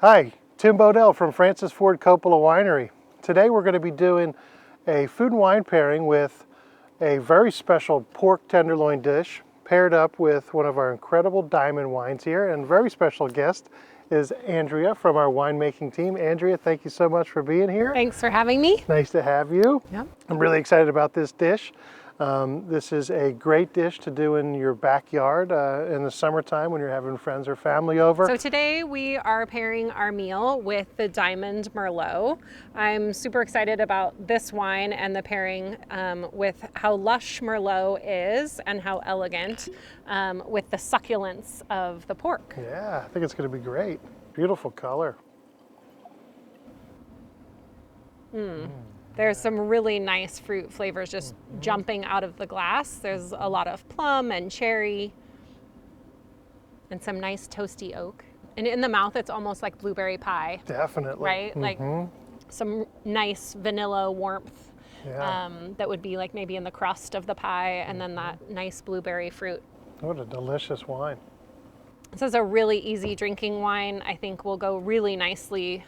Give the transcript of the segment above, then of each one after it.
Hi, Tim Bodell from Francis Ford Coppola Winery. Today we're going to be doing a food and wine pairing with a very special pork tenderloin dish paired up with one of our incredible diamond wines here, and a very special guest is Andrea from our winemaking team. Andrea, thank you so much for being here. Thanks for having me. Nice to have you. Yep. I'm really excited about this dish. This is a great dish to do in your backyard in the summertime when you're having friends or family over. So today we are pairing our meal with the Diamond Merlot. I'm super excited about this wine and the pairing with how lush Merlot is and how elegant with the succulence of the pork. Yeah, I think it's going to be great. Beautiful color. There's some really nice fruit flavors just jumping out of the glass. There's a lot of plum and cherry and some nice toasty oak. And in the mouth, it's almost like blueberry pie. Definitely. Right? Like some nice vanilla warmth Yeah. that would be like maybe in the crust of the pie, and then that nice blueberry fruit. What a delicious wine. This is a really easy drinking wine. I think will go really nicely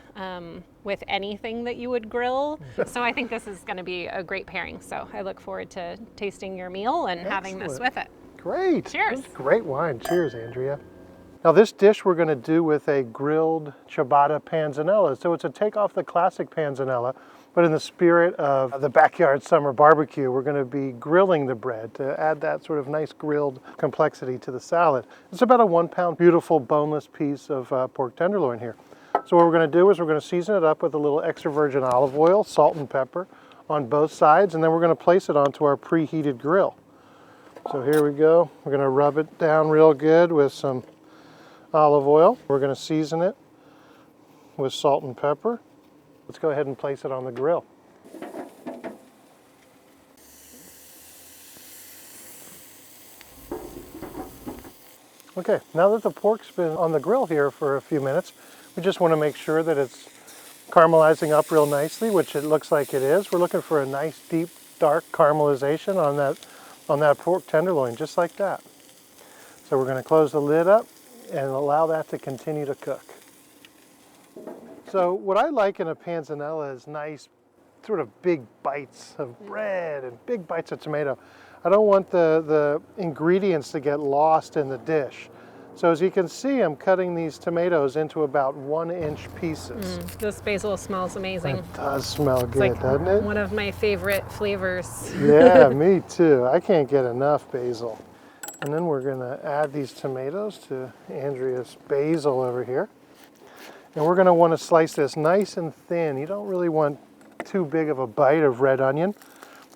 with anything that you would grill. So I think this is going to be a great pairing. So I look forward to tasting your meal and having this with it. Great. Cheers. That's great wine. Cheers, Andrea. Now this dish we're going to do with a grilled ciabatta panzanella. So it's a take off the classic panzanella, but in the spirit of the backyard summer barbecue, we're going to be grilling the bread to add that sort of nice grilled complexity to the salad. It's about a 1 pound beautiful boneless piece of pork tenderloin here. So what we're going to do is we're going to season it up with a little extra virgin olive oil, salt and pepper on both sides, and then we're going to place it onto our preheated grill. So here we go. We're going to rub it down real good with some olive oil. We're going to season it with salt and pepper. Let's go ahead and place it on the grill. Okay, now that the pork's been on the grill here for a few minutes, we just want to make sure that it's caramelizing up real nicely, which it looks like it is. We're looking for a nice, deep, dark caramelization on that pork tenderloin, just like that. So we're going to close the lid up and allow that to continue to cook. So what I like in a panzanella is nice, sort of big bites of bread and big bites of tomato. I don't want the ingredients to get lost in the dish. So as you can see, I'm cutting these tomatoes into about 1-inch pieces. This basil smells amazing. It does smell good, Like doesn't it? one of my favorite flavors. Yeah, me too. I can't get enough basil. And then we're gonna add these tomatoes to Andrea's basil over here. And we're gonna wanna slice this nice and thin. You don't really want too big of a bite of red onion.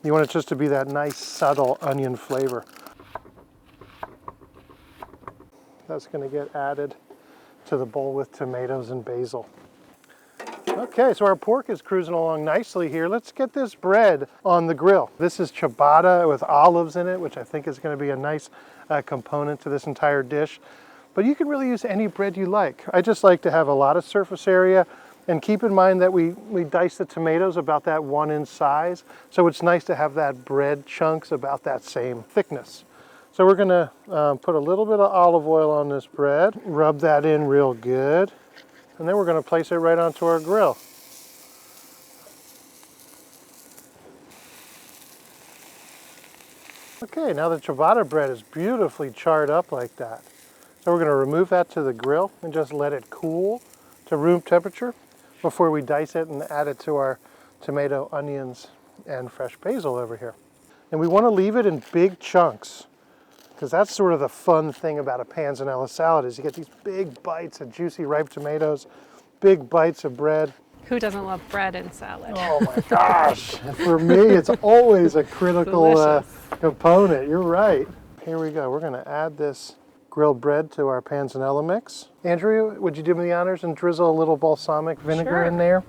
You want it just to be that nice, subtle onion flavor. That's gonna get added to the bowl with tomatoes and basil. Okay, so our pork is cruising along nicely here. Let's get this bread on the grill. This is ciabatta with olives in it, which I think is going to be a nice component to this entire dish. But you can really use any bread you like. I just like to have a lot of surface area, and keep in mind that we dice the tomatoes about that 1-inch size. So it's nice to have that bread chunks about that same thickness. So we're gonna put a little bit of olive oil on this bread, rub that in real good, and then we're gonna place it right onto our grill. Okay, now the ciabatta bread is beautifully charred up like that. So we're gonna remove that to the grill and just let it cool to room temperature before we dice it and add it to our tomato, onions, and fresh basil over here. And we wanna leave it in big chunks, because that's sort of the fun thing about a panzanella salad is you get these big bites of juicy ripe tomatoes, big bites of bread. Who doesn't love bread and salad? Oh my gosh, for me it's always a critical component, you're right. Here we go, we're gonna add this grilled bread to our panzanella mix. Andrea, would you do me the honors and drizzle a little balsamic vinegar in there?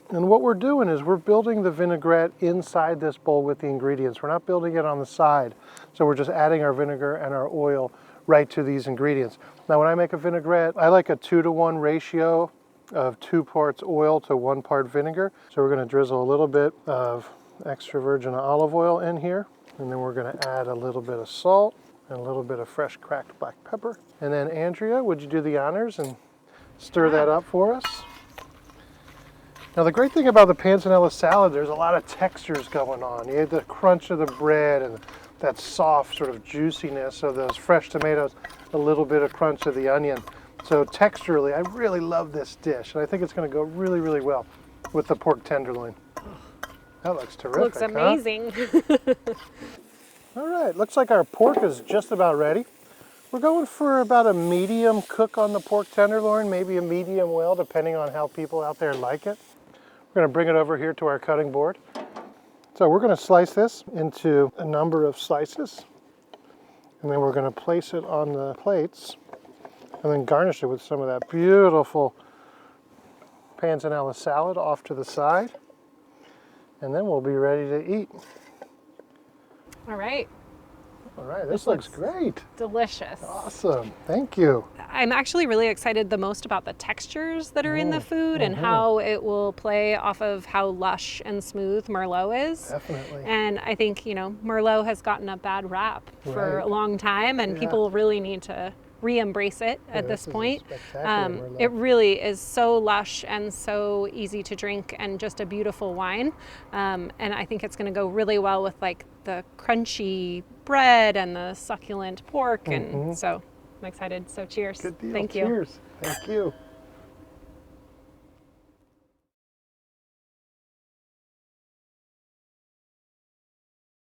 And what we're doing is we're building the vinaigrette inside this bowl with the ingredients. We're not building it on the side. So we're just adding our vinegar and our oil right to these ingredients. Now when I make a vinaigrette, I like a 2-to-1 ratio of 2 parts oil to 1 part vinegar. So we're gonna drizzle a little bit of extra virgin olive oil in here. And then we're gonna add a little bit of salt and a little bit of fresh cracked black pepper. And then Andrea, would you do the honors and stir that up for us. Now the great thing about the panzanella salad, there's a lot of textures going on. You have the crunch of the bread and that soft sort of juiciness of those fresh tomatoes, a little bit of crunch of the onion. So texturally, I really love this dish, and I think it's going to go really, really well with the pork tenderloin. That looks terrific. Looks amazing. Huh? All right, looks like our pork is just about ready. We're going for about a medium cook on the pork tenderloin, maybe a medium well, depending on how people out there like it. We're going to bring it over here to our cutting board. So we're going to slice this into a number of slices, and then we're going to place it on the plates and then garnish it with some of that beautiful panzanella salad off to the side, and then we'll be ready to eat. All right. All right, this looks great. Delicious. Awesome, thank you. I'm actually really excited the most about the textures that are in the food and how it will play off of how lush and smooth Merlot is. Definitely. And I think, you know, Merlot has gotten a bad rap for Right. a long time, and people really need to re-embrace it at this point. It really is so lush and so easy to drink and just a beautiful wine. And I think it's going to go really well with like the crunchy bread and the succulent pork. And so I'm excited. So cheers. Good deal. Thank you. Cheers. Thank you.